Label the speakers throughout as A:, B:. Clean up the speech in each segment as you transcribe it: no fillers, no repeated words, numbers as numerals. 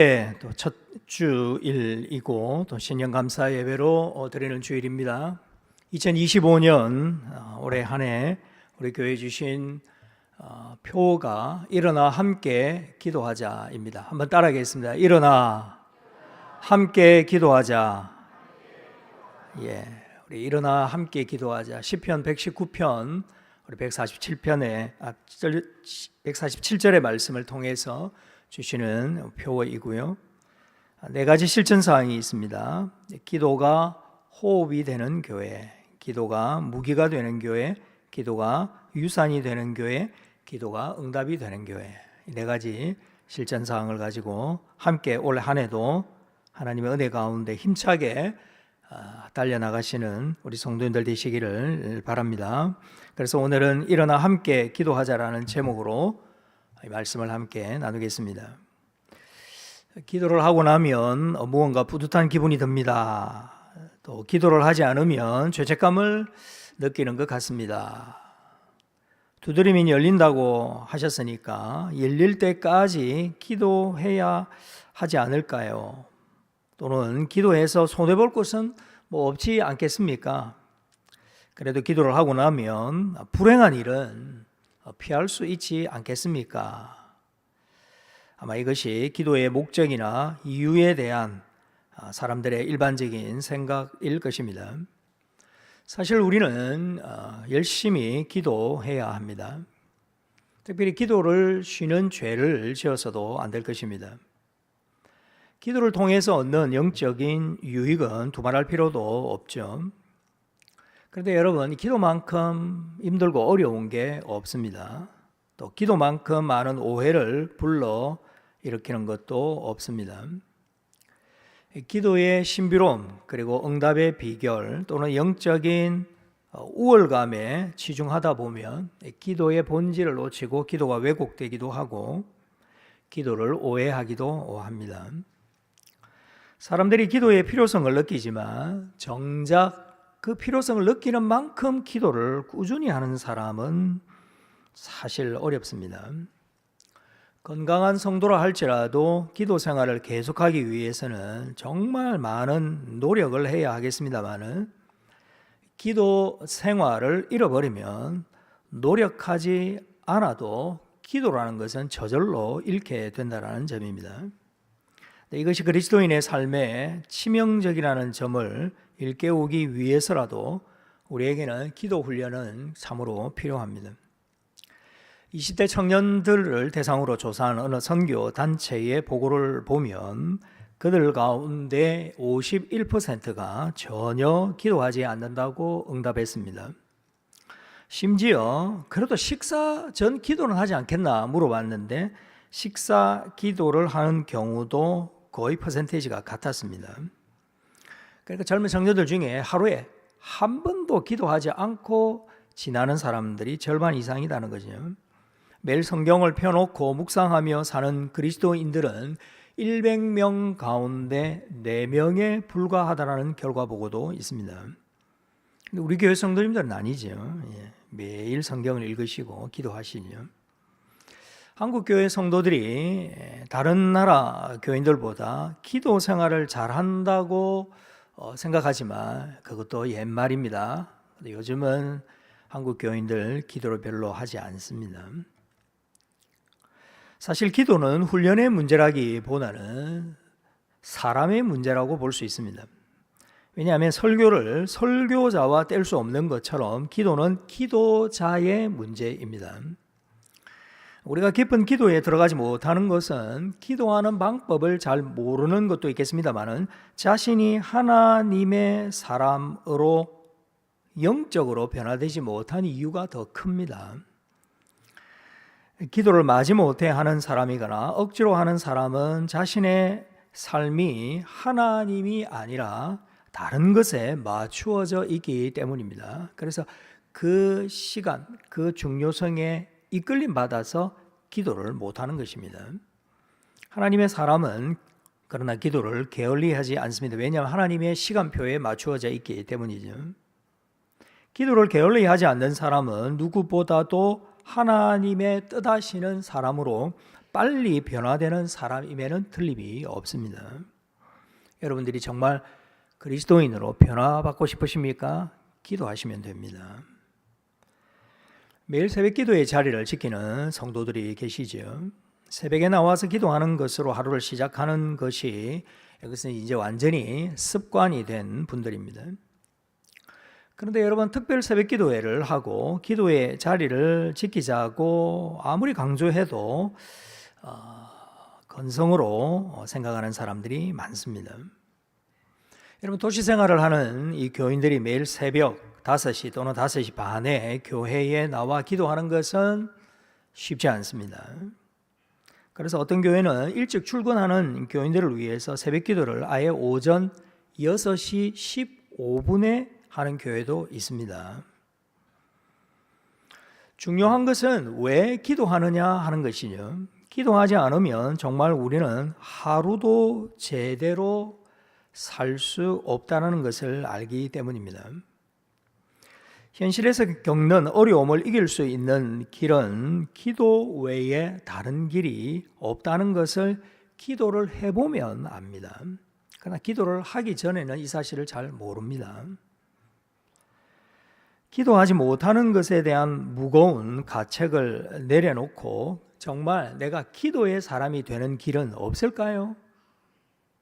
A: 또 첫 주일이고 또 신년 감사 예배로 드리는 주일입니다. 2025년 올해 한 해 우리 교회 주신 표가 일어나 함께 기도하자입니다. 한번 따라하겠습니다. 일어나 함께 기도하자. 우리 일어나 함께 기도하자. 시편 119편 우리 147절의 말씀을 통해서 주시는 표이고요. 네 가지 실천 사항이 있습니다. 기도가 호흡이 되는 교회, 기도가 무기가 되는 교회, 기도가 유산이 되는 교회, 기도가 응답이 되는 교회. 이 네 가지 실천 사항을 가지고 함께 올 한 해도 하나님의 은혜 가운데 힘차게 달려나가시는 우리 성도님들 되시기를 바랍니다. 그래서 오늘은 일어나 함께 기도하자라는 제목으로 말씀을 함께 나누겠습니다. 기도를 하고 나면 무언가 뿌듯한 기분이 듭니다. 또 기도를 하지 않으면 죄책감을 느끼는 것 같습니다. 두드리면 열린다고 하셨으니까 열릴 때까지 기도해야 하지 않을까요? 또는 기도해서 손해볼 것은 없지 않겠습니까? 그래도 기도를 하고 나면 불행한 일은 피할 수 있지 않겠습니까? 아마 이것이 기도의 목적이나 이유에 대한 사람들의 일반적인 생각일 것입니다. 사실 우리는 열심히 기도해야 합니다. 특별히 기도를 쉬는 죄를 지어서도 안 될 것입니다. 기도를 통해서 얻는 영적인 유익은 두말할 필요도 없죠. 그런데 여러분, 기도만큼 힘들고 어려운 게 없습니다. 또 기도만큼 많은 오해를 불러 일으키는 것도 없습니다. 기도의 신비로움 그리고 응답의 비결 또는 영적인 우월감에 치중하다 보면 기도의 본질을 놓치고 기도가 왜곡되기도 하고 기도를 오해하기도 합니다. 사람들이 기도의 필요성을 느끼지만 정작 그 필요성을 느끼는 만큼 기도를 꾸준히 하는 사람은 사실 어렵습니다. 건강한 성도라 할지라도 기도 생활을 계속하기 위해서는 정말 많은 노력을 해야 하겠습니다만 기도 생활을 잃어버리면 노력하지 않아도 기도라는 것은 저절로 잃게 된다는 점입니다. 이것이 그리스도인의 삶에 치명적이라는 점을 일깨우기 위해서라도 우리에게는 기도 훈련은 참으로 필요합니다. 20대 청년들을 대상으로 조사한 어느 선교 단체의 보고를 보면 그들 가운데 51%가 전혀 기도하지 않는다고 응답했습니다. 심지어 그래도 식사 전 기도는 하지 않겠나 물어봤는데 식사 기도를 하는 경우도 거의 퍼센테이지가 같았습니다. 그러니까 젊은 청년들 중에 하루에 한 번도 기도하지 않고 지나는 사람들이 절반 이상이라는 거죠. 매일 성경을 펴놓고 묵상하며 사는 그리스도인들은 100명 가운데 4명에 불과하다는 결과 보고도 있습니다. 근데 우리 교회 성도님들은 아니죠. 매일 성경을 읽으시고 기도하시죠. 한국 교회 성도들이 다른 나라 교인들보다 기도 생활을 잘한다고 생각하지만 그것도 옛말입니다. 요즘은 한국 교인들 기도를 별로 하지 않습니다. 사실 기도는 훈련의 문제라기보다는 사람의 문제라고 볼 수 있습니다. 왜냐하면 설교를 설교자와 뗄 수 없는 것처럼 기도는 기도자의 문제입니다. 우리가 깊은 기도에 들어가지 못하는 것은 기도하는 방법을 잘 모르는 것도 있겠습니다만 자신이 하나님의 사람으로 영적으로 변화되지 못한 이유가 더 큽니다. 기도를 마지못해 하는 사람이거나 억지로 하는 사람은 자신의 삶이 하나님이 아니라 다른 것에 맞추어져 있기 때문입니다. 그래서 그 시간, 그 중요성에 이끌림 받아서 기도를 못하는 것입니다. 하나님의 사람은 그러나 기도를 게을리하지 않습니다. 왜냐하면 하나님의 시간표에 맞추어져 있기 때문이죠. 기도를 게을리하지 않는 사람은 누구보다도 하나님의 뜻하시는 사람으로 빨리 변화되는 사람임에는 틀림이 없습니다. 여러분들이 정말 그리스도인으로 변화받고 싶으십니까? 기도하시면 됩니다. 매일 새벽 기도의 자리를 지키는 성도들이 계시죠. 새벽에 나와서 기도하는 것으로 하루를 시작하는 것이 이것은 이제 완전히 습관이 된 분들입니다. 그런데 여러분, 특별 새벽 기도회를 하고 기도의 자리를 지키자고 아무리 강조해도 건성으로 생각하는 사람들이 많습니다. 여러분, 도시 생활을 하는 이 교인들이 매일 새벽 5시 또는 5시 반에 교회에 나와 기도하는 것은 쉽지 않습니다. 그래서 어떤 교회는 일찍 출근하는 교인들을 위해서 새벽 기도를 아예 오전 6시 15분에 하는 교회도 있습니다. 중요한 것은 왜 기도하느냐 하는 것이죠. 기도하지 않으면 정말 우리는 하루도 제대로 살 수 없다는 것을 알기 때문입니다. 현실에서 겪는 어려움을 이길 수 있는 길은 기도 외에 다른 길이 없다는 것을 기도를 해보면 압니다. 그러나 기도를 하기 전에는 이 사실을 잘 모릅니다. 기도하지 못하는 것에 대한 무거운 가책을 내려놓고 정말 내가 기도의 사람이 되는 길은 없을까요?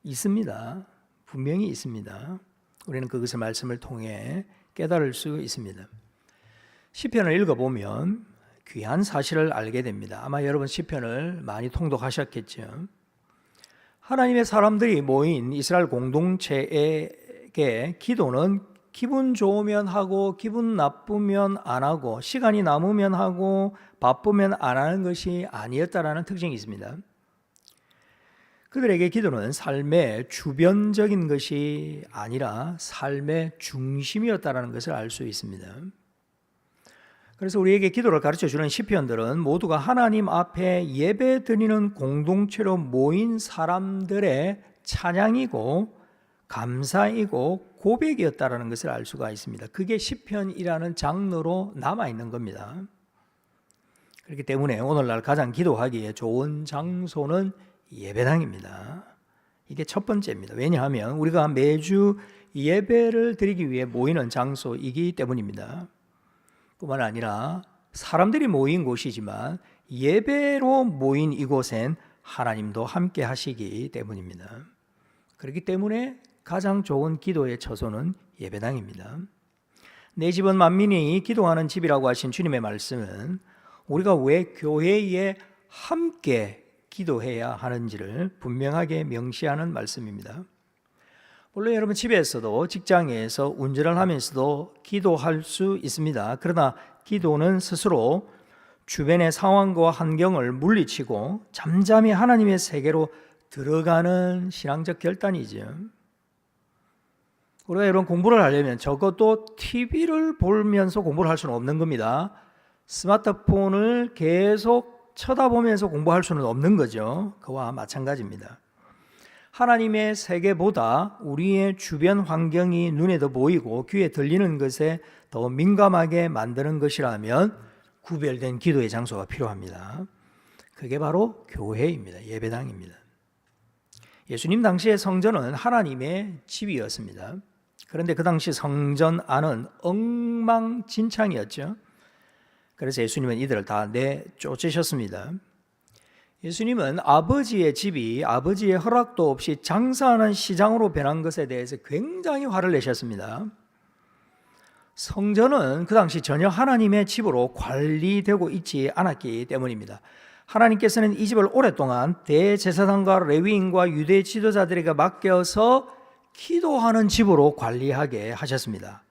A: 있습니다. 분명히 있습니다. 우리는 그것의 말씀을 통해 깨달을 수 있습니다. 시편을 읽어보면 귀한 사실을 알게 됩니다. 아마 여러분 시편을 많이 통독하셨겠죠. 하나님의 사람들이 모인 이스라엘 공동체에게 기도는 기분 좋으면 하고 기분 나쁘면 안 하고 시간이 남으면 하고 바쁘면 안 하는 것이 아니었다라는 특징이 있습니다. 그들에게 기도는 삶의 주변적인 것이 아니라 삶의 중심이었다는 것을 알 수 있습니다. 그래서 우리에게 기도를 가르쳐주는 시편들은 모두가 하나님 앞에 예배 드리는 공동체로 모인 사람들의 찬양이고 감사이고 고백이었다는 것을 알 수가 있습니다. 그게 시편이라는 장르로 남아있는 겁니다. 그렇기 때문에 오늘날 가장 기도하기에 좋은 장소는 예배당입니다. 이게 첫 번째입니다. 왜냐하면 우리가 매주 예배를 드리기 위해 모이는 장소이기 때문입니다. 뿐만 아니라 사람들이 모인 곳이지만 예배로 모인 이곳엔 하나님도 함께 하시기 때문입니다. 그렇기 때문에 가장 좋은 기도의 처소는 예배당입니다. 내 집은 만민이 기도하는 집이라고 하신 주님의 말씀은 우리가 왜 교회에 함께 기도해야 하는지를 분명하게 명시하는 말씀입니다. 물론 여러분 집에서도 직장에서 운전을 하면서도 기도할 수 있습니다. 그러나 기도는 스스로 주변의 상황과 환경을 물리치고 잠잠히 하나님의 세계로 들어가는 신앙적 결단이죠. 우리가 여러분 공부를 하려면 적어도 TV를 보면서 공부를 할 수는 없는 겁니다. 스마트폰을 계속 쳐다보면서 공부할 수는 없는 거죠. 그와 마찬가지입니다. 하나님의 세계보다 우리의 주변 환경이 눈에 더 보이고 귀에 들리는 것에 더 민감하게 만드는 것이라면 구별된 기도의 장소가 필요합니다. 그게 바로 교회입니다. 예배당입니다. 예수님 당시의 성전은 하나님의 집이었습니다. 그런데 그 당시 성전 안은 엉망진창이었죠. 그래서 예수님은 이들을 다 내쫓으셨습니다. 예수님은 아버지의 집이 아버지의 허락도 없이 장사하는 시장으로 변한 것에 대해서 굉장히 화를 내셨습니다. 성전은 그 당시 전혀 하나님의 집으로 관리되고 있지 않았기 때문입니다. 하나님께서는 이 집을 오랫동안 대제사장과 레위인과 유대 지도자들에게 맡겨서 기도하는 집으로 관리하게 하셨습니다.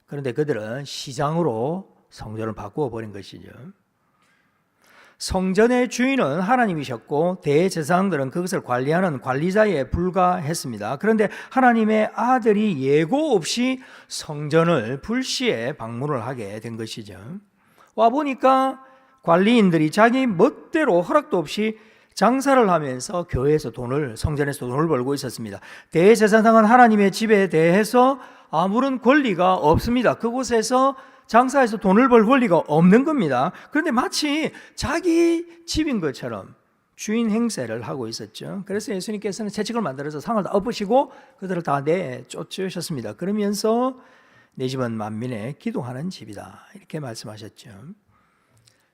A: 그런데 그들은 시장으로 성전을 바꾸어 버린 것이죠. 성전의 주인은 하나님이셨고 대제사장들은 그것을 관리하는 관리자에 불과했습니다. 그런데 하나님의 아들이 예고 없이 성전을 불시에 방문을 하게 된 것이죠. 와보니까 관리인들이 자기 멋대로 허락도 없이 장사를 하면서 교회에서 성전에서 돈을 벌고 있었습니다. 대제사장은 하나님의 집에 대해서 아무런 권리가 없습니다. 그곳에서 장사해서 돈을 벌 권리가 없는 겁니다. 그런데 마치 자기 집인 것처럼 주인 행세를 하고 있었죠. 그래서 예수님께서는 채찍을 만들어서 상을 다 엎으시고 그들을 다 내쫓으셨습니다. 그러면서 내 집은 만민의 기도하는 집이다, 이렇게 말씀하셨죠.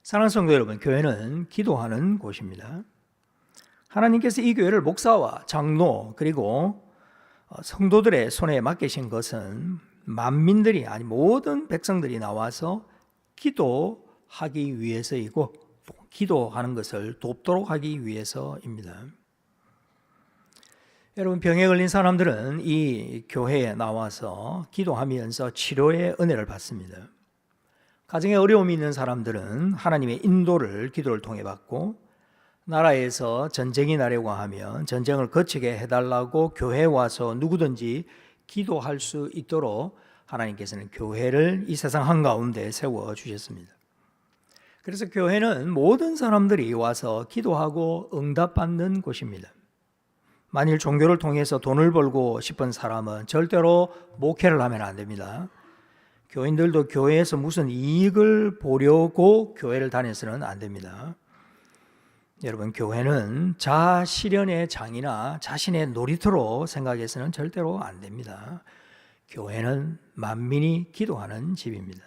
A: 사랑하는 성도 여러분, 교회는 기도하는 곳입니다. 하나님께서 이 교회를 목사와 장로 그리고 성도들의 손에 맡기신 것은 만민들이, 아니 모든 백성들이 나와서 기도하기 위해서이고, 기도하는 것을 돕도록 하기 위해서입니다. 여러분, 병에 걸린 사람들은 이 교회에 나와서 기도하면서 치료의 은혜를 받습니다. 가정에 어려움이 있는 사람들은 하나님의 인도를 기도를 통해 받고, 나라에서 전쟁이 나려고 하면 전쟁을 거치게 해달라고 교회에 와서 누구든지 기도할 수 있도록 하나님께서는 교회를 이 세상 한가운데 세워주셨습니다. 그래서 교회는 모든 사람들이 와서 기도하고 응답받는 곳입니다. 만일 종교를 통해서 돈을 벌고 싶은 사람은 절대로 목회를 하면 안 됩니다. 교인들도 교회에서 무슨 이익을 보려고 교회를 다녀서는 안 됩니다. 여러분, 교회는 자아실현의 장이나 자신의 놀이터로 생각해서는 절대로 안 됩니다. 교회는 만민이 기도하는 집입니다.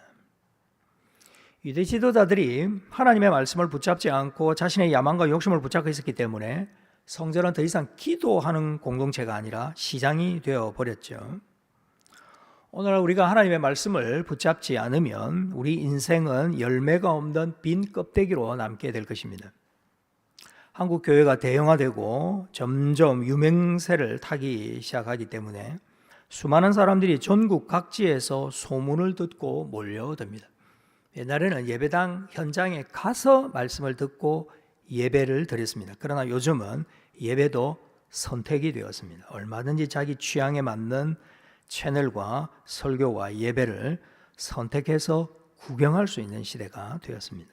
A: 유대 지도자들이 하나님의 말씀을 붙잡지 않고 자신의 야망과 욕심을 붙잡고 있었기 때문에 성전은 더 이상 기도하는 공동체가 아니라 시장이 되어버렸죠. 오늘날 우리가 하나님의 말씀을 붙잡지 않으면 우리 인생은 열매가 없는 빈 껍데기로 남게 될 것입니다. 한국 교회가 대형화되고 점점 유명세를 타기 시작하기 때문에 수많은 사람들이 전국 각지에서 소문을 듣고 몰려듭니다. 옛날에는 예배당 현장에 가서 말씀을 듣고 예배를 드렸습니다. 그러나 요즘은 예배도 선택이 되었습니다. 얼마든지 자기 취향에 맞는 채널과 설교와 예배를 선택해서 구경할 수 있는 시대가 되었습니다.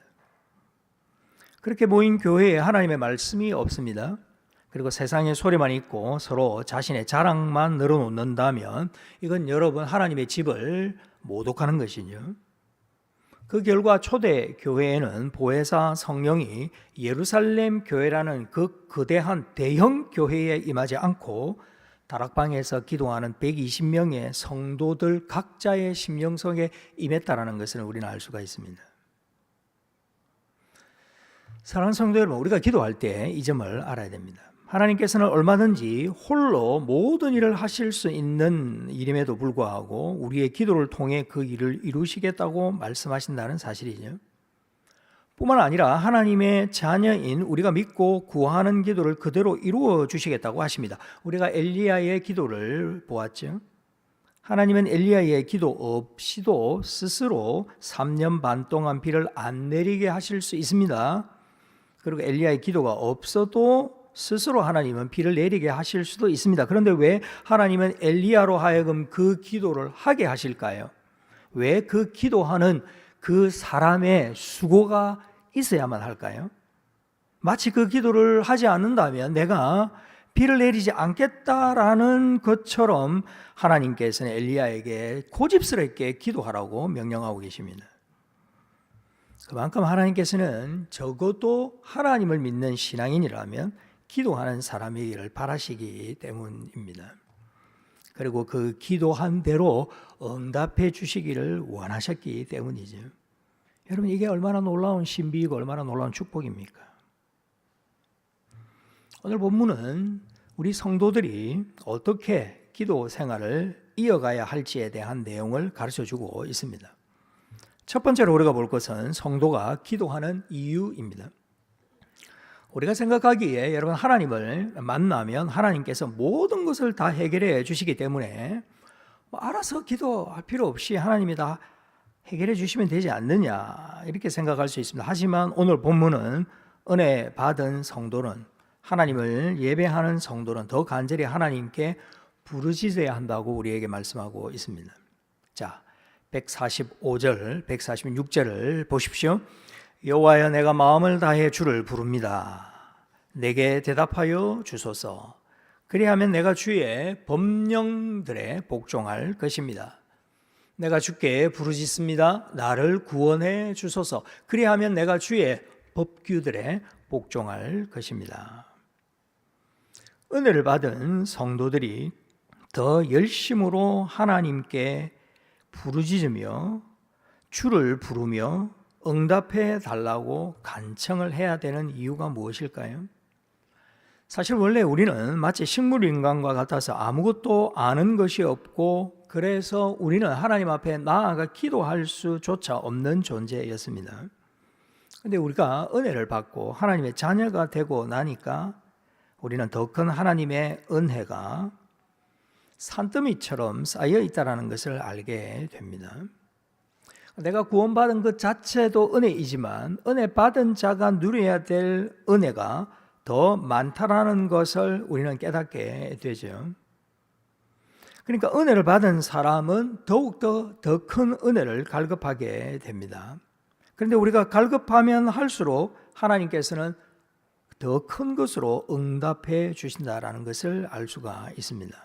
A: 그렇게 모인 교회에 하나님의 말씀이 없습니다. 그리고 세상의 소리만 있고 서로 자신의 자랑만 늘어놓는다면 이건 여러분 하나님의 집을 모독하는 것이죠. 그 결과 초대 교회에는 보혜사 성령이 예루살렘 교회라는 그 거대한 대형 교회에 임하지 않고 다락방에서 기도하는 120명의 성도들 각자의 심령 속에 임했다라는 것을 우리는 알 수가 있습니다. 사랑하는 성도 여러분, 우리가 기도할 때 이 점을 알아야 됩니다. 하나님께서는 얼마든지 홀로 모든 일을 하실 수 있는 일임에도 불구하고 우리의 기도를 통해 그 일을 이루시겠다고 말씀하신다는 사실이죠. 뿐만 아니라 하나님의 자녀인 우리가 믿고 구하는 기도를 그대로 이루어 주시겠다고 하십니다. 우리가 엘리야의 기도를 보았죠. 하나님은 엘리야의 기도 없이도 스스로 3년 반 동안 비를 안 내리게 하실 수 있습니다. 그리고 엘리야의 기도가 없어도 스스로 하나님은 비를 내리게 하실 수도 있습니다. 그런데 왜 하나님은 엘리야로 하여금 그 기도를 하게 하실까요? 왜 그 기도하는 그 사람의 수고가 있어야만 할까요? 마치 그 기도를 하지 않는다면 내가 비를 내리지 않겠다라는 것처럼 하나님께서는 엘리야에게 고집스럽게 기도하라고 명령하고 계십니다. 그만큼 하나님께서는 적어도 하나님을 믿는 신앙인이라면 기도하는 사람이기를 바라시기 때문입니다. 그리고 그 기도한 대로 응답해 주시기를 원하셨기 때문이죠. 여러분, 이게 얼마나 놀라운 신비이고 얼마나 놀라운 축복입니까? 오늘 본문은 우리 성도들이 어떻게 기도 생활을 이어가야 할지에 대한 내용을 가르쳐주고 있습니다. 첫 번째로 우리가 볼 것은 성도가 기도하는 이유입니다. 우리가 생각하기에 여러분, 하나님을 만나면 하나님께서 모든 것을 다 해결해 주시기 때문에 알아서 기도할 필요 없이 하나님이 다 해결해 주시면 되지 않느냐, 이렇게 생각할 수 있습니다. 하지만 오늘 본문은 은혜 받은 성도는, 하나님을 예배하는 성도는 더 간절히 하나님께 부르짖어야 한다고 우리에게 말씀하고 있습니다. 자, 145절, 146절을 보십시오. 여호와여, 내가 마음을 다해 주를 부릅니다. 내게 대답하여 주소서. 그리하면 내가 주의 법령들에 복종할 것입니다. 내가 주께 부르짖습니다. 나를 구원해 주소서. 그리하면 내가 주의 법규들에 복종할 것입니다. 은혜를 받은 성도들이 더 열심으로 하나님께 부르짖으며 주를 부르며 응답해 달라고 간청을 해야 되는 이유가 무엇일까요? 사실 원래 우리는 마치 식물인간과 같아서 아무것도 아는 것이 없고 그래서 우리는 하나님 앞에 나아가 기도할 수조차 없는 존재였습니다. 그런데 우리가 은혜를 받고 하나님의 자녀가 되고 나니까 우리는 더 큰 하나님의 은혜가 산더미처럼 쌓여 있다는 것을 알게 됩니다. 내가 구원받은 것 자체도 은혜이지만 은혜 받은 자가 누려야 될 은혜가 더 많다라는 것을 우리는 깨닫게 되죠. 그러니까 은혜를 받은 사람은 더욱더 더 큰 은혜를 갈급하게 됩니다. 그런데 우리가 갈급하면 할수록 하나님께서는 더 큰 것으로 응답해 주신다라는 것을 알 수가 있습니다.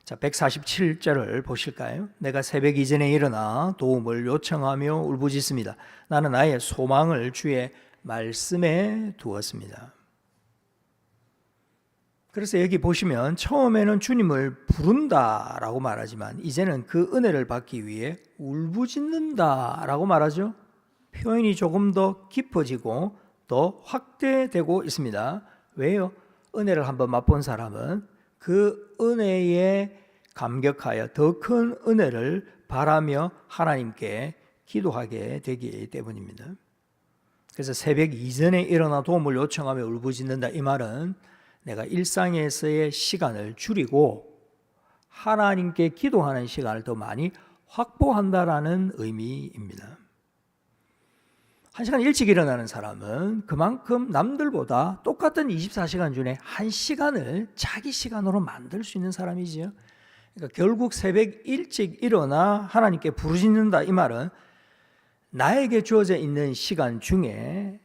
A: 자, 147절을 보실까요? 내가 새벽 이전에 일어나 도움을 요청하며 울부짖습니다. 나는 나의 소망을 주의 말씀에 두었습니다. 그래서 여기 보시면 처음에는 주님을 부른다라고 말하지만 이제는 그 은혜를 받기 위해 울부짖는다라고 말하죠. 표현이 조금 더 깊어지고 더 확대되고 있습니다. 왜요? 은혜를 한번 맛본 사람은 그 은혜에 감격하여 더 큰 은혜를 바라며 하나님께 기도하게 되기 때문입니다. 그래서 새벽 이전에 일어나 도움을 요청하며 울부짖는다, 이 말은 내가 일상에서의 시간을 줄이고 하나님께 기도하는 시간을 더 많이 확보한다라는 의미입니다. 한 시간 일찍 일어나는 사람은 그만큼 남들보다 똑같은 24시간 중에 한 시간을 자기 시간으로 만들 수 있는 사람이지요. 그러니까 결국 새벽 일찍 일어나 하나님께 부르짖는다, 이 말은 나에게 주어져 있는 시간 중에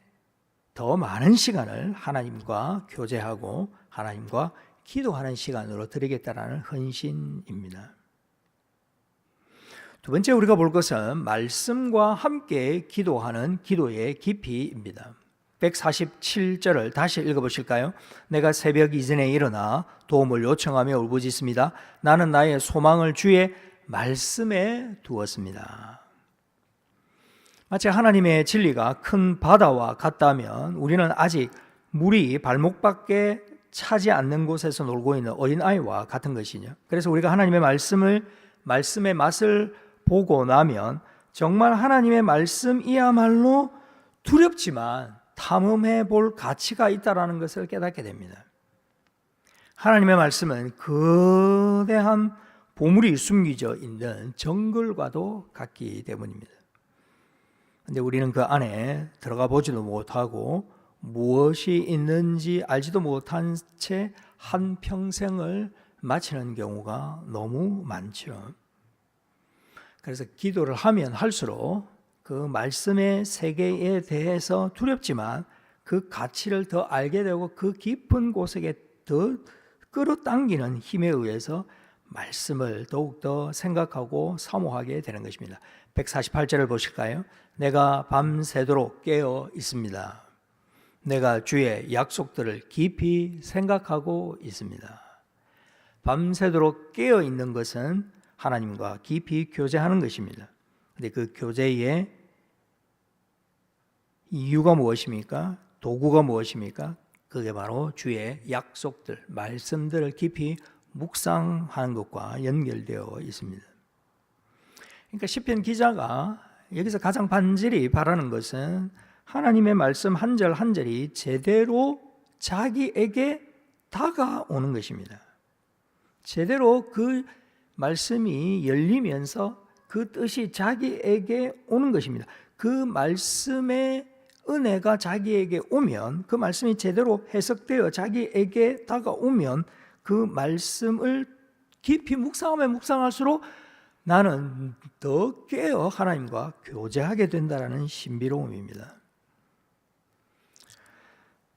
A: 더 많은 시간을 하나님과 교제하고 하나님과 기도하는 시간으로 드리겠다라는 헌신입니다. 두 번째 우리가 볼 것은 말씀과 함께 기도하는 기도의 깊이입니다. 147절을 다시 읽어보실까요? 내가 새벽 이전에 일어나 도움을 요청하며 울부짖습니다. 나는 나의 소망을 주의 말씀에 두었습니다. 마치 하나님의 진리가 큰 바다와 같다면 우리는 아직 물이 발목밖에 차지 않는 곳에서 놀고 있는 어린아이와 같은 것이죠. 그래서 우리가 하나님의 말씀의 맛을 보고 나면 정말 하나님의 말씀이야말로 두렵지만 탐험해 볼 가치가 있다는 것을 깨닫게 됩니다. 하나님의 말씀은 거대한 보물이 숨겨져 있는 정글과도 같기 때문입니다. 그런데 우리는 그 안에 들어가 보지도 못하고 무엇이 있는지 알지도 못한 채 한평생을 마치는 경우가 너무 많죠. 그래서 기도를 하면 할수록 그 말씀의 세계에 대해서 두렵지만 그 가치를 더 알게 되고 그 깊은 곳에 더 끌어당기는 힘에 의해서 말씀을 더욱더 생각하고 사모하게 되는 것입니다. 148절을 보실까요? 내가 밤새도록 깨어 있습니다. 내가 주의 약속들을 깊이 생각하고 있습니다. 밤새도록 깨어 있는 것은 하나님과 깊이 교제하는 것입니다. 그런데 그 교제의 이유가 무엇입니까? 도구가 무엇입니까? 그게 바로 주의 약속들, 말씀들을 깊이 묵상하는 것과 연결되어 있습니다. 그러니까 시편 기자가 여기서 가장 간절히 바라는 것은 하나님의 말씀 한 절 한 절이 제대로 자기에게 다가오는 것입니다. 제대로 그 말씀이 열리면서 그 뜻이 자기에게 오는 것입니다. 그 말씀의 은혜가 자기에게 오면, 그 말씀이 제대로 해석되어 자기에게 다가오면 그 말씀을 깊이 묵상하면 묵상할수록 나는 더 깨어 하나님과 교제하게 된다는 신비로움입니다.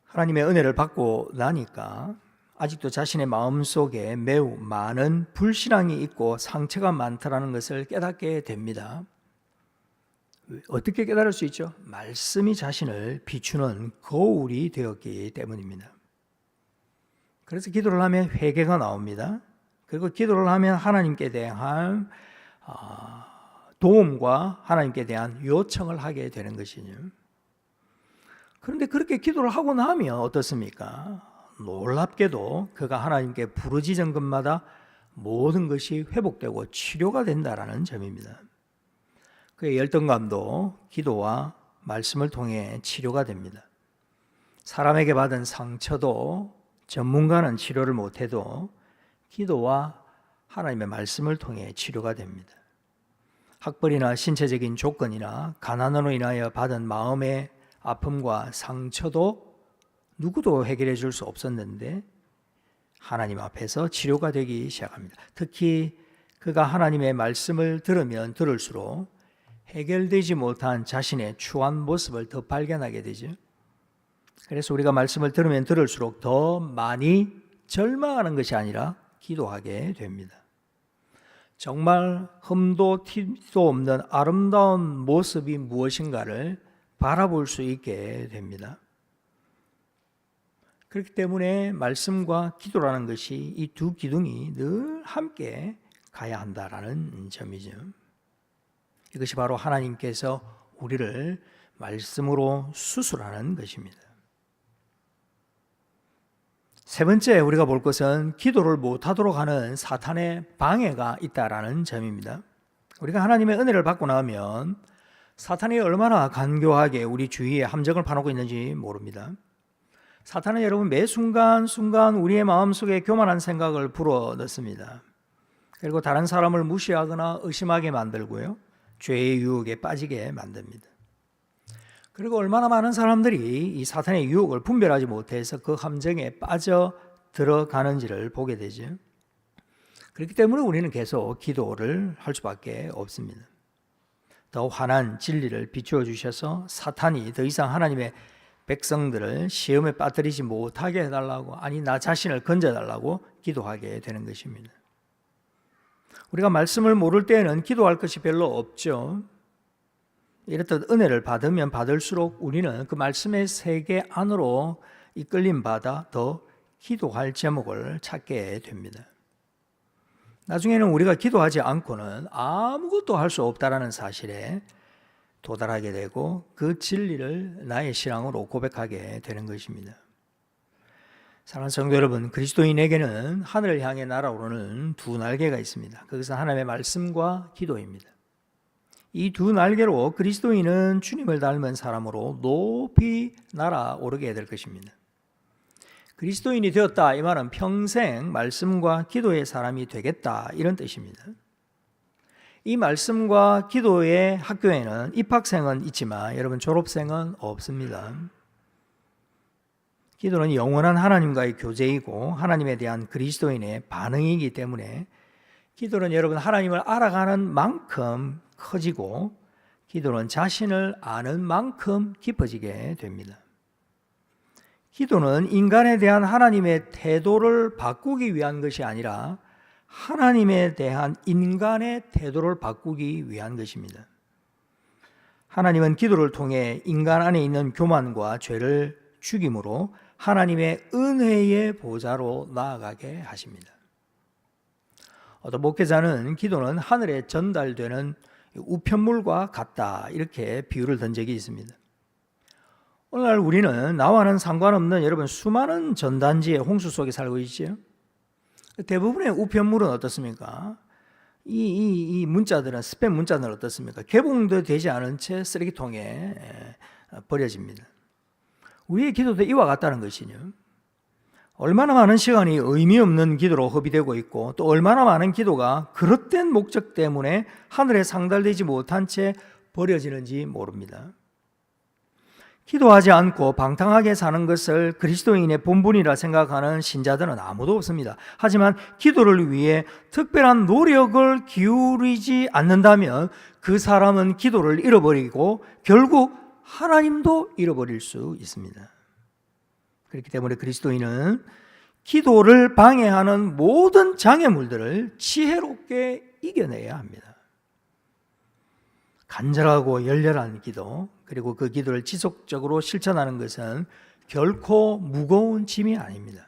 A: 하나님의 은혜를 받고 나니까 아직도 자신의 마음속에 매우 많은 불신앙이 있고 상처가 많다는 것을 깨닫게 됩니다. 어떻게 깨달을 수 있죠? 말씀이 자신을 비추는 거울이 되었기 때문입니다. 그래서 기도를 하면 회개가 나옵니다. 그리고 기도를 하면 하나님께 대한 도움과 하나님께 대한 요청을 하게 되는 것이죠. 그런데 그렇게 기도를 하고 나면 어떻습니까? 놀랍게도 그가 하나님께 부르짖은 것마다 모든 것이 회복되고 치료가 된다라는 점입니다. 그의 열등감도 기도와 말씀을 통해 치료가 됩니다. 사람에게 받은 상처도 전문가는 치료를 못해도 기도와 하나님의 말씀을 통해 치료가 됩니다. 학벌이나 신체적인 조건이나 가난으로 인하여 받은 마음의 아픔과 상처도 누구도 해결해 줄 수 없었는데 하나님 앞에서 치료가 되기 시작합니다. 특히 그가 하나님의 말씀을 들으면 들을수록 해결되지 못한 자신의 추한 모습을 더 발견하게 되죠. 그래서 우리가 말씀을 들으면 들을수록 더 많이 절망하는 것이 아니라 기도하게 됩니다. 정말 흠도 티도 없는 아름다운 모습이 무엇인가를 바라볼 수 있게 됩니다. 그렇기 때문에 말씀과 기도라는 것이 이 두 기둥이 늘 함께 가야 한다라는 점이죠. 이것이 바로 하나님께서 우리를 말씀으로 수술하는 것입니다. 세 번째 우리가 볼 것은 기도를 못하도록 하는 사탄의 방해가 있다라는 점입니다. 우리가 하나님의 은혜를 받고 나면 사탄이 얼마나 간교하게 우리 주위에 함정을 파놓고 있는지 모릅니다. 사탄은 여러분 매 순간순간 우리의 마음속에 교만한 생각을 불어넣습니다. 그리고 다른 사람을 무시하거나 의심하게 만들고요, 죄의 유혹에 빠지게 만듭니다. 그리고 얼마나 많은 사람들이 이 사탄의 유혹을 분별하지 못해서 그 함정에 빠져 들어가는지를 보게 되죠. 그렇기 때문에 우리는 계속 기도를 할 수밖에 없습니다. 더 환한 진리를 비추어 주셔서 사탄이 더 이상 하나님의 백성들을 시험에 빠뜨리지 못하게 해달라고, 아니 나 자신을 건져달라고 기도하게 되는 것입니다. 우리가 말씀을 모를 때에는 기도할 것이 별로 없죠. 이렇듯 은혜를 받으면 받을수록 우리는 그 말씀의 세계 안으로 이끌림 받아 더 기도할 제목을 찾게 됩니다. 나중에는 우리가 기도하지 않고는 아무것도 할 수 없다라는 사실에 도달하게 되고 그 진리를 나의 신앙으로 고백하게 되는 것입니다. 사랑하는 성도 여러분, 그리스도인에게는 하늘을 향해 날아오르는 두 날개가 있습니다. 그것은 하나님의 말씀과 기도입니다. 이 두 날개로 그리스도인은 주님을 닮은 사람으로 높이 날아오르게 될 것입니다. 그리스도인이 되었다, 이 말은 평생 말씀과 기도의 사람이 되겠다, 이런 뜻입니다. 이 말씀과 기도의 학교에는 입학생은 있지만 여러분 졸업생은 없습니다. 기도는 영원한 하나님과의 교제이고 하나님에 대한 그리스도인의 반응이기 때문에 기도는 여러분 하나님을 알아가는 만큼 커지고 기도는 자신을 아는 만큼 깊어지게 됩니다. 기도는 인간에 대한 하나님의 태도를 바꾸기 위한 것이 아니라 하나님에 대한 인간의 태도를 바꾸기 위한 것입니다. 하나님은 기도를 통해 인간 안에 있는 교만과 죄를 죽임으로 하나님의 은혜의 보좌로 나아가게 하십니다. 어떤 목회자는 기도는 하늘에 전달되는 우편물과 같다, 이렇게 비유를 든 적이 있습니다. 오늘날 우리는 나와는 상관없는 여러분 수많은 전단지의 홍수 속에 살고 있죠. 대부분의 우편물은 어떻습니까? 이 문자들은, 스팸 문자들은 어떻습니까? 개봉도 되지 않은 채 쓰레기통에 버려집니다. 우리의 기도도 이와 같다는 것이죠. 얼마나 많은 시간이 의미 없는 기도로 허비되고 있고 또 얼마나 많은 기도가 그릇된 목적 때문에 하늘에 상달되지 못한 채 버려지는지 모릅니다. 기도하지 않고 방탕하게 사는 것을 그리스도인의 본분이라 생각하는 신자들은 아무도 없습니다. 하지만 기도를 위해 특별한 노력을 기울이지 않는다면 그 사람은 기도를 잃어버리고 결국 하나님도 잃어버릴 수 있습니다. 그렇기 때문에 그리스도인은 기도를 방해하는 모든 장애물들을 지혜롭게 이겨내야 합니다. 간절하고 열렬한 기도, 그리고 그 기도를 지속적으로 실천하는 것은 결코 무거운 짐이 아닙니다.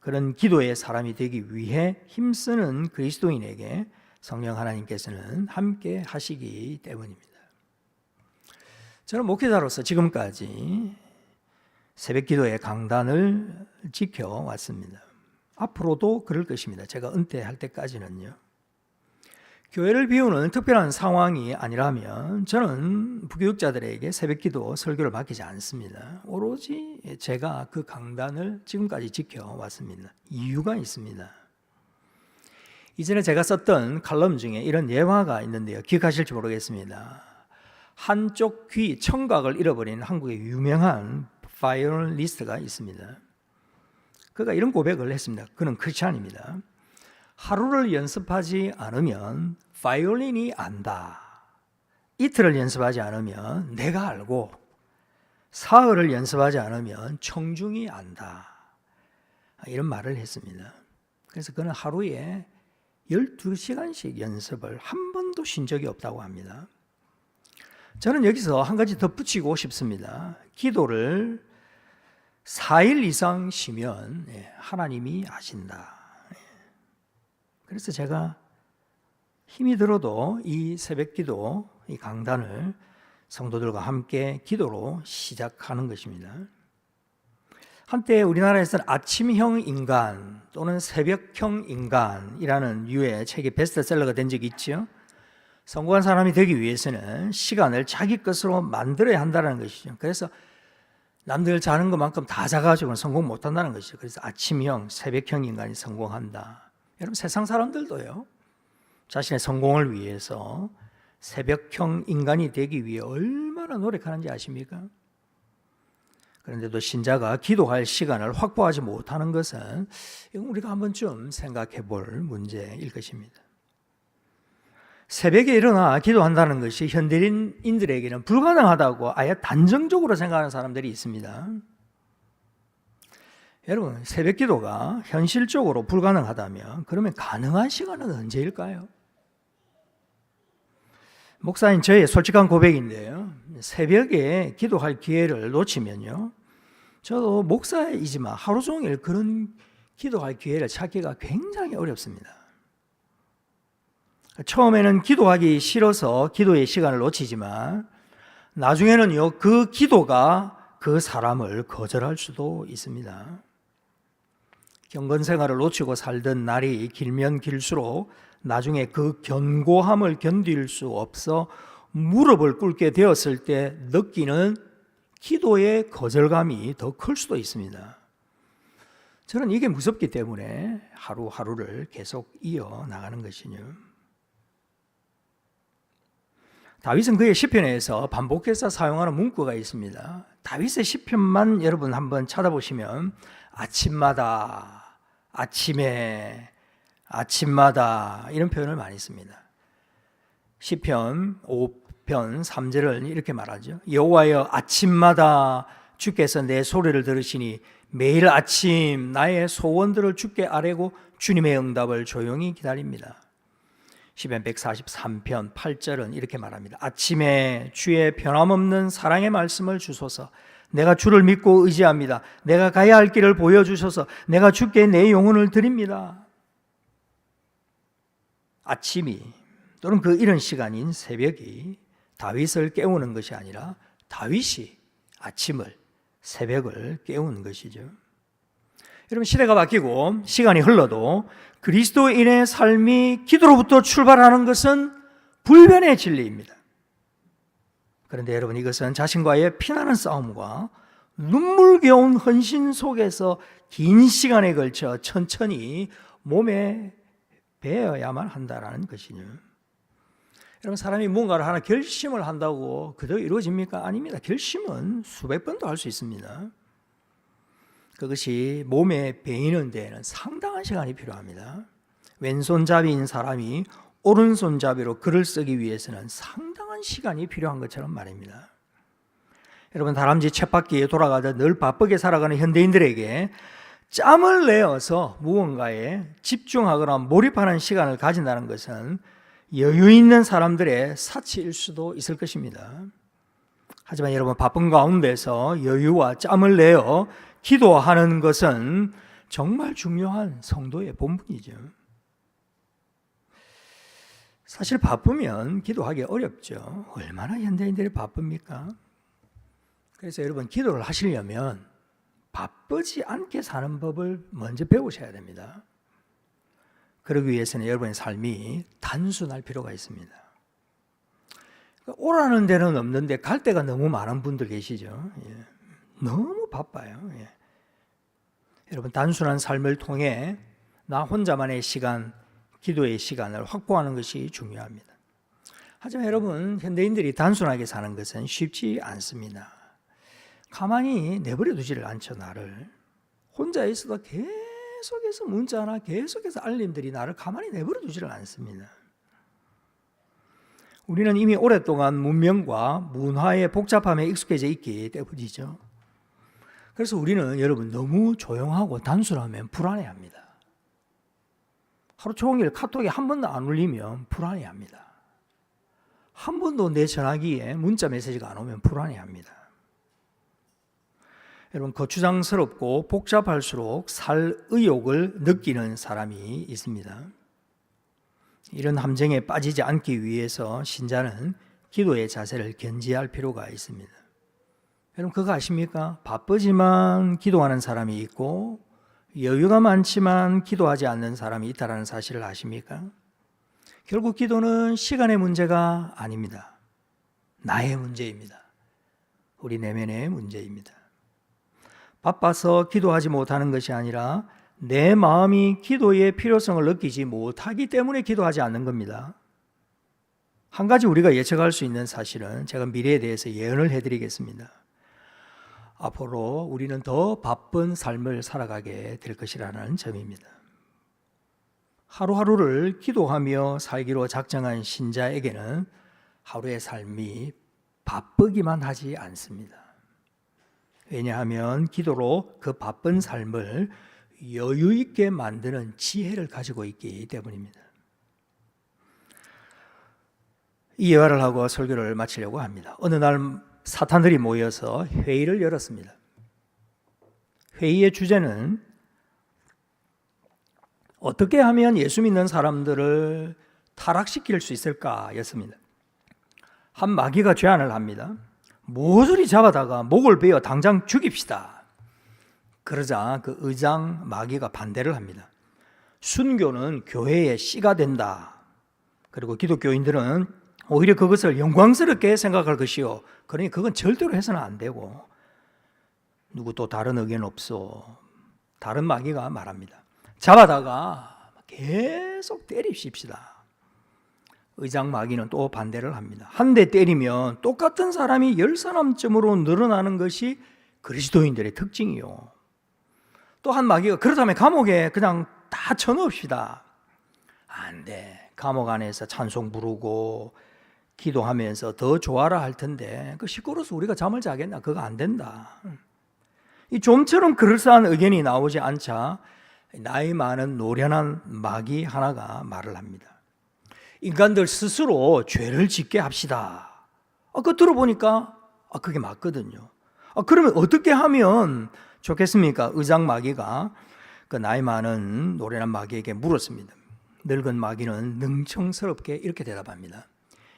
A: 그런 기도의 사람이 되기 위해 힘쓰는 그리스도인에게 성령 하나님께서는 함께 하시기 때문입니다. 저는 목회자로서 지금까지 새벽 기도의 강단을 지켜왔습니다. 앞으로도 그럴 것입니다. 제가 은퇴할 때까지는요. 교회를 비우는 특별한 상황이 아니라면 저는 부교육자들에게 새벽 기도 설교를 맡기지 않습니다. 오로지 제가 그 강단을 지금까지 지켜왔습니다. 이유가 있습니다. 이전에 제가 썼던 칼럼 중에 이런 예화가 있는데요. 기억하실지 모르겠습니다. 한쪽 귀, 청각을 잃어버린 한국의 유명한 바이올리스트가 있습니다. 그가 이런 고백을 했습니다. 그는 크리스찬입니다. 하루를 연습하지 않으면 바이올린이 안다. 이틀을 연습하지 않으면 내가 알고, 사흘을 연습하지 않으면 청중이 안다. 이런 말을 했습니다. 그래서 그는 하루에 12시간씩 연습을 한 번도 쉰 적이 없다고 합니다. 저는 여기서 한 가지 덧붙이고 싶습니다. 기도를 4일 이상 쉬면 하나님이 아신다. 그래서 제가 힘이 들어도 이 새벽기도, 이 강단을 성도들과 함께 기도로 시작하는 것입니다. 한때 우리나라에서는 아침형 인간 또는 새벽형 인간이라는 유의 책이 베스트셀러가 된 적이 있죠. 성공한 사람이 되기 위해서는 시간을 자기 것으로 만들어야 한다는 것이죠. 그래서 남들 자는 것만큼 다 자가지고는 성공 못한다는 것이죠. 그래서 아침형, 새벽형 인간이 성공한다. 여러분, 세상 사람들도요, 자신의 성공을 위해서 새벽형 인간이 되기 위해 얼마나 노력하는지 아십니까? 그런데도 신자가 기도할 시간을 확보하지 못하는 것은 이건 우리가 한 번쯤 생각해 볼 문제일 것입니다. 새벽에 일어나 기도한다는 것이 현대인들에게는 불가능하다고 아예 단정적으로 생각하는 사람들이 있습니다. 여러분, 새벽 기도가 현실적으로 불가능하다면 그러면 가능한 시간은 언제일까요? 목사님, 저의 솔직한 고백인데요, 새벽에 기도할 기회를 놓치면요, 저도 목사이지만 하루 종일 그런 기도할 기회를 찾기가 굉장히 어렵습니다. 처음에는 기도하기 싫어서 기도의 시간을 놓치지만 나중에는요, 그 기도가 그 사람을 거절할 수도 있습니다. 경건 생활을 놓치고 살던 날이 길면 길수록 나중에 그 견고함을 견딜 수 없어 무릎을 꿇게 되었을 때 느끼는 기도의 거절감이 더 클 수도 있습니다. 저는 이게 무섭기 때문에 하루하루를 계속 이어나가는 것이죠. 다윗은 그의 시편에서 반복해서 사용하는 문구가 있습니다. 다윗의 시편만 여러분 한번 찾아보시면 아침마다, 아침에, 아침마다 이런 표현을 많이 씁니다. 시편 5편 3절을 이렇게 말하죠. 여호와여, 아침마다 주께서 내 소리를 들으시니 매일 아침 나의 소원들을 주께 아뢰고 주님의 응답을 조용히 기다립니다. 시편 143편 8절은 이렇게 말합니다. 아침에 주의 변함없는 사랑의 말씀을 주소서. 내가 주를 믿고 의지합니다. 내가 가야 할 길을 보여주셔서 내가 주께 내 영혼을 드립니다. 아침이 또는 그 이런 시간인 새벽이 다윗을 깨우는 것이 아니라 다윗이 아침을, 새벽을 깨우는 것이죠. 여러분, 시대가 바뀌고 시간이 흘러도 그리스도인의 삶이 기도로부터 출발하는 것은 불변의 진리입니다. 그런데 여러분, 이것은 자신과의 피나는 싸움과 눈물겨운 헌신 속에서 긴 시간에 걸쳐 천천히 몸에 배어야만 한다는 것이죠. 여러분, 사람이 뭔가를 하나 결심을 한다고 그대로 이루어집니까? 아닙니다. 결심은 수백 번도 할 수 있습니다. 그것이 몸에 배이는 데에는 상당한 시간이 필요합니다. 왼손잡이인 사람이 오른손잡이로 글을 쓰기 위해서는 상당한 시간이 필요한 것처럼 말입니다. 여러분, 다람쥐 쳇바퀴에 돌아가듯 늘 바쁘게 살아가는 현대인들에게 짬을 내어서 무언가에 집중하거나 몰입하는 시간을 가진다는 것은 여유 있는 사람들의 사치일 수도 있을 것입니다. 하지만 여러분, 바쁜 가운데서 여유와 짬을 내어 기도하는 것은 정말 중요한 성도의 본분이죠. 사실 바쁘면 기도하기 어렵죠. 얼마나 현대인들이 바쁩니까? 그래서 여러분, 기도를 하시려면 바쁘지 않게 사는 법을 먼저 배우셔야 됩니다. 그러기 위해서는 여러분의 삶이 단순할 필요가 있습니다. 오라는 데는 없는데 갈 데가 너무 많은 분들 계시죠. 너무 바빠요. 여러분, 단순한 삶을 통해 나 혼자만의 시간, 기도의 시간을 확보하는 것이 중요합니다. 하지만 여러분, 현대인들이 단순하게 사는 것은 쉽지 않습니다. 가만히 내버려 두지를 않죠. 나를 혼자 있어도 계속해서 문자나 계속해서 알림들이 나를 가만히 내버려 두지를 않습니다. 우리는 이미 오랫동안 문명과 문화의 복잡함에 익숙해져 있기 때문이죠. 그래서 우리는 여러분, 너무 조용하고 단순하면 불안해합니다. 하루 종일 카톡에 한 번도 안 울리면 불안해합니다. 한 번도 내 전화기에 문자 메시지가 안 오면 불안해합니다. 여러분, 거추장스럽고 복잡할수록 살 의욕을 느끼는 사람이 있습니다. 이런 함정에 빠지지 않기 위해서 신자는 기도의 자세를 견지할 필요가 있습니다. 여러분, 그거 아십니까? 바쁘지만 기도하는 사람이 있고 여유가 많지만 기도하지 않는 사람이 있다는 사실을 아십니까? 결국 기도는 시간의 문제가 아닙니다. 나의 문제입니다. 우리 내면의 문제입니다. 바빠서 기도하지 못하는 것이 아니라 내 마음이 기도의 필요성을 느끼지 못하기 때문에 기도하지 않는 겁니다. 한 가지 우리가 예측할 수 있는 사실은, 제가 미래에 대해서 예언을 해드리겠습니다. 앞으로 우리는 더 바쁜 삶을 살아가게 될 것이라는 점입니다. 하루하루를 기도하며 살기로 작정한 신자에게는 하루의 삶이 바쁘기만 하지 않습니다. 왜냐하면 기도로 그 바쁜 삶을 여유 있게 만드는 지혜를 가지고 있기 때문입니다. 이 예화를 하고 설교를 마치려고 합니다. 어느 날 사탄들이 모여서 회의를 열었습니다. 회의의 주제는 어떻게 하면 예수 믿는 사람들을 타락시킬 수 있을까였습니다. 한 마귀가 제안을 합니다. 모조리 잡아다가 목을 베어 당장 죽입시다. 그러자 그 의장 마귀가 반대를 합니다. 순교는 교회의 씨가 된다. 그리고 기독교인들은 오히려 그것을 영광스럽게 생각할 것이요, 그러니 그건 절대로 해서는 안 되고, 누구 또 다른 의견 없어. 다른 마귀가 말합니다. 잡아다가 계속 때리십시다. 의장 마귀는 또 반대를 합니다. 한 대 때리면 똑같은 사람이 10사람쯤으로 늘어나는 것이 그리스도인들의 특징이요. 또 한 마귀가 그렇다면 감옥에 그냥 다 쳐넣읍시다. 안 돼. 감옥 안에서 찬송 부르고 기도하면서 더 좋아라 할 텐데 그 시끄러워서 우리가 잠을 자겠나? 그거 안 된다. 이 좀처럼 그럴싸한 의견이 나오지 않자 나이 많은 노련한 마귀 하나가 말을 합니다. 인간들 스스로 죄를 짓게 합시다. 그거 들어보니까 그게 맞거든요. 그러면 어떻게 하면 좋겠습니까? 의장 마귀가 그 나이 많은 노련한 마귀에게 물었습니다. 늙은 마귀는 능청스럽게 이렇게 대답합니다.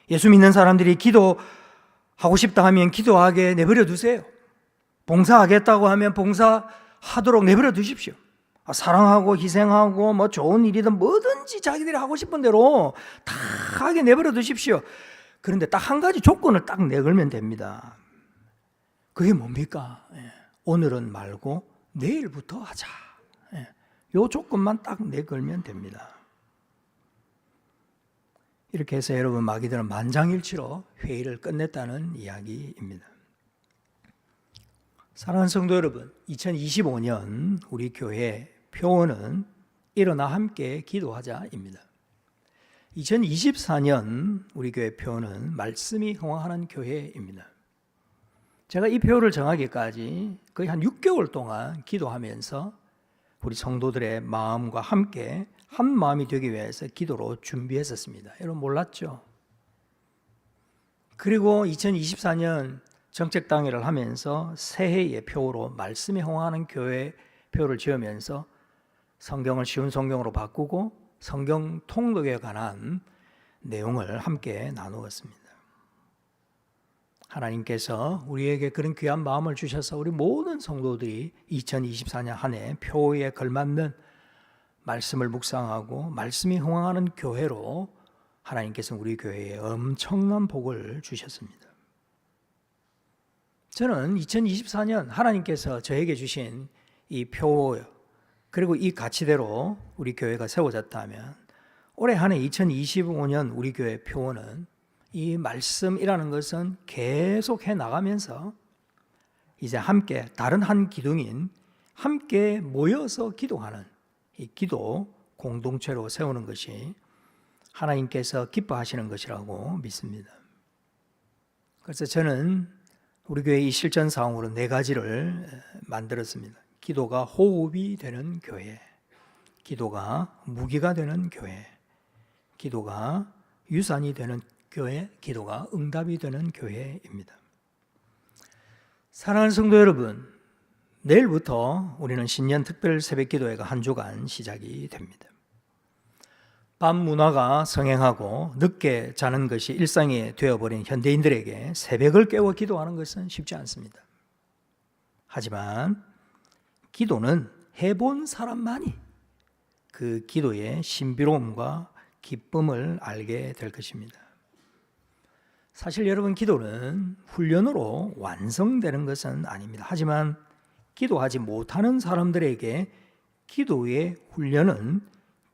A: 예수 믿는 사람들이 기도하고 싶다 하면 기도하게 내버려 두세요. 봉사하겠다고 하면 봉사하도록 내버려 두십시오. 사랑하고 희생하고 뭐 좋은 일이든 뭐든지 자기들이 하고 싶은 대로 다 하게 내버려 두십시오. 그런데 딱 한 가지 조건을 딱 내걸면 됩니다. 그게 뭡니까? 오늘은 말고 내일부터 하자. 이 조건만 딱 내걸면 됩니다. 이렇게 해서 여러분, 마귀들은 만장일치로 회의를 끝냈다는 이야기입니다. 사랑하는 성도 여러분, 2025년 우리 교회 표어는 일어나 함께 기도하자입니다. 2024년 우리 교회 표어는 말씀이 흥황하는 교회입니다. 제가 이 표어를 정하기까지 거의 한 6개월 동안 기도하면서 우리 성도들의 마음과 함께 한 마음이 되기 위해서 기도로 준비했었습니다. 여러분 몰랐죠? 그리고 2024년 정책 당회를 하면서 새해의 표로 말씀에 호응하는 교회 표를 지으면서 성경을 쉬운 성경으로 바꾸고 성경 통독에 관한 내용을 함께 나누었습니다. 하나님께서 우리에게 그런 귀한 마음을 주셔서 우리 모든 성도들이 2024년 한 해 표에 걸맞는 말씀을 묵상하고 말씀이 흥황하는 교회로 하나님께서 우리 교회에 엄청난 복을 주셨습니다. 저는 2024년 하나님께서 저에게 주신 이 표 그리고 이 가치대로 우리 교회가 세워졌다면 올해 한 해 2025년 우리 교회 표어는 이 말씀이라는 것은 계속해 나가면서 이제 함께 다른 한 기둥인 함께 모여서 기도하는 이 기도 공동체로 세우는 것이 하나님께서 기뻐하시는 것이라고 믿습니다. 그래서 저는 우리 교회 이 실전 사항으로 4가지를 만들었습니다. 기도가 호흡이 되는 교회, 기도가 무기가 되는 교회, 기도가 유산이 되는 교회, 기도가 응답이 되는 교회입니다. 사랑하는 성도 여러분, 내일부터 우리는 신년 특별 새벽 기도회가 한 주간 시작이 됩니다. 밤 문화가 성행하고 늦게 자는 것이 일상이 되어버린 현대인들에게 새벽을 깨워 기도하는 것은 쉽지 않습니다. 하지만 기도는 해본 사람만이 그 기도의 신비로움과 기쁨을 알게 될 것입니다. 사실 여러분, 기도는 훈련으로 완성되는 것은 아닙니다. 하지만 기도하지 못하는 사람들에게 기도의 훈련은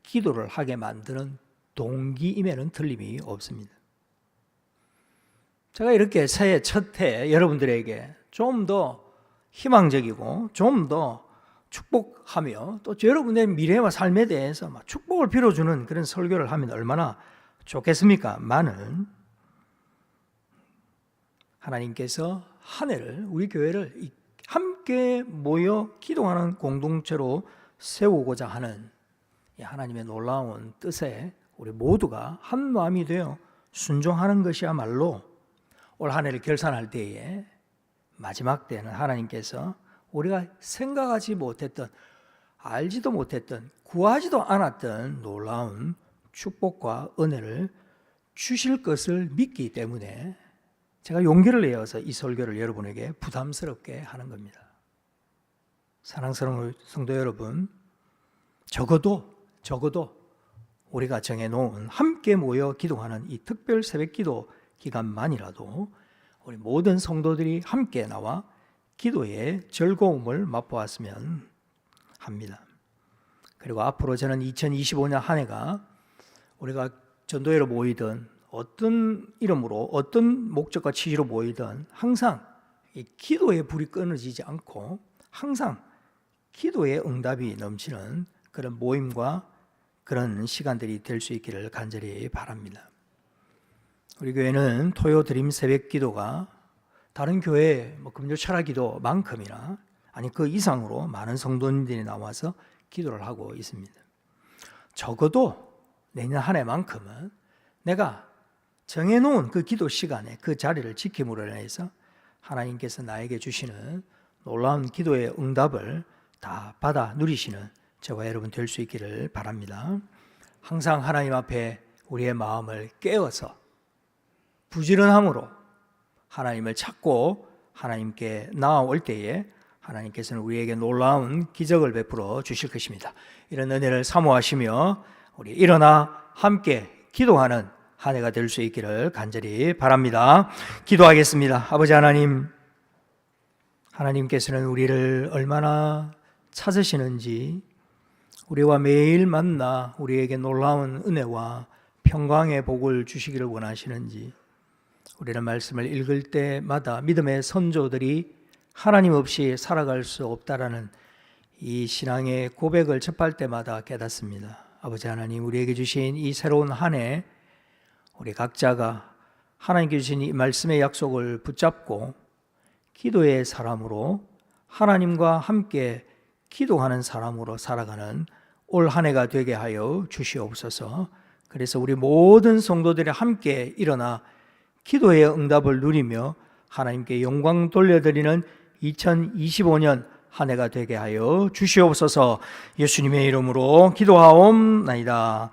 A: 기도를 하게 만드는 동기임에는 틀림이 없습니다. 제가 이렇게 새해 첫 해 여러분들에게 좀 더 희망적이고 좀 더 축복하며 또 여러분의 미래와 삶에 대해서 축복을 빌어주는 그런 설교를 하면 얼마나 좋겠습니까? 많은 하나님께서 한 해를 우리 교회를 함께 모여 기도하는 공동체로 세우고자 하는 하나님의 놀라운 뜻에 우리 모두가 한 마음이 되어 순종하는 것이야말로 올 한 해를 결산할 때에 마지막 때는 하나님께서 우리가 생각하지 못했던, 알지도 못했던, 구하지도 않았던 놀라운 축복과 은혜를 주실 것을 믿기 때문에 제가 용기를 내어서 이 설교를 여러분에게 부담스럽게 하는 겁니다. 사랑스러운 성도 여러분, 적어도 우리가 정해놓은 함께 모여 기도하는 이 특별 새벽기도 기간만이라도 우리 모든 성도들이 함께 나와 기도의 즐거움을 맛보았으면 합니다. 그리고 앞으로 저는 2025년 한 해가 우리가 전도회로 모이든 어떤 이름으로 어떤 목적과 취지로 모이든 항상 이 기도의 불이 끊어지지 않고 항상 기도의 응답이 넘치는 그런 모임과 그런 시간들이 될 수 있기를 간절히 바랍니다. 우리 교회는 토요 드림 새벽 기도가 다른 교회 금요 철학 기도만큼이나 아니 그 이상으로 많은 성도님들이 나와서 기도를 하고 있습니다. 적어도 내년 한 해만큼은 내가 정해놓은 그 기도 시간에 그 자리를 지킴으로 인해서 하나님께서 나에게 주시는 놀라운 기도의 응답을 다 받아 누리시는 저와 여러분 될 수 있기를 바랍니다. 항상 하나님 앞에 우리의 마음을 깨어서 부지런함으로 하나님을 찾고 하나님께 나아올 때에 하나님께서는 우리에게 놀라운 기적을 베풀어 주실 것입니다. 이런 은혜를 사모하시며 우리 일어나 함께 기도하는 한 해가 될 수 있기를 간절히 바랍니다. 기도하겠습니다. 아버지 하나님, 하나님께서는 우리를 얼마나 찾으시는지, 우리와 매일 만나 우리에게 놀라운 은혜와 평강의 복을 주시기를 원하시는지, 우리는 말씀을 읽을 때마다 믿음의 선조들이 하나님 없이 살아갈 수 없다라는 이 신앙의 고백을 접할 때마다 깨닫습니다. 아버지 하나님, 우리에게 주신 이 새로운 한 해 우리 각자가 하나님께 주신 이 말씀의 약속을 붙잡고 기도의 사람으로 하나님과 함께 기도하는 사람으로 살아가는 올 한 해가 되게 하여 주시옵소서. 그래서 우리 모든 성도들이 함께 일어나 기도의 응답을 누리며 하나님께 영광 돌려드리는 2025년 한 해가 되게 하여 주시옵소서. 예수님의 이름으로 기도하옵나이다.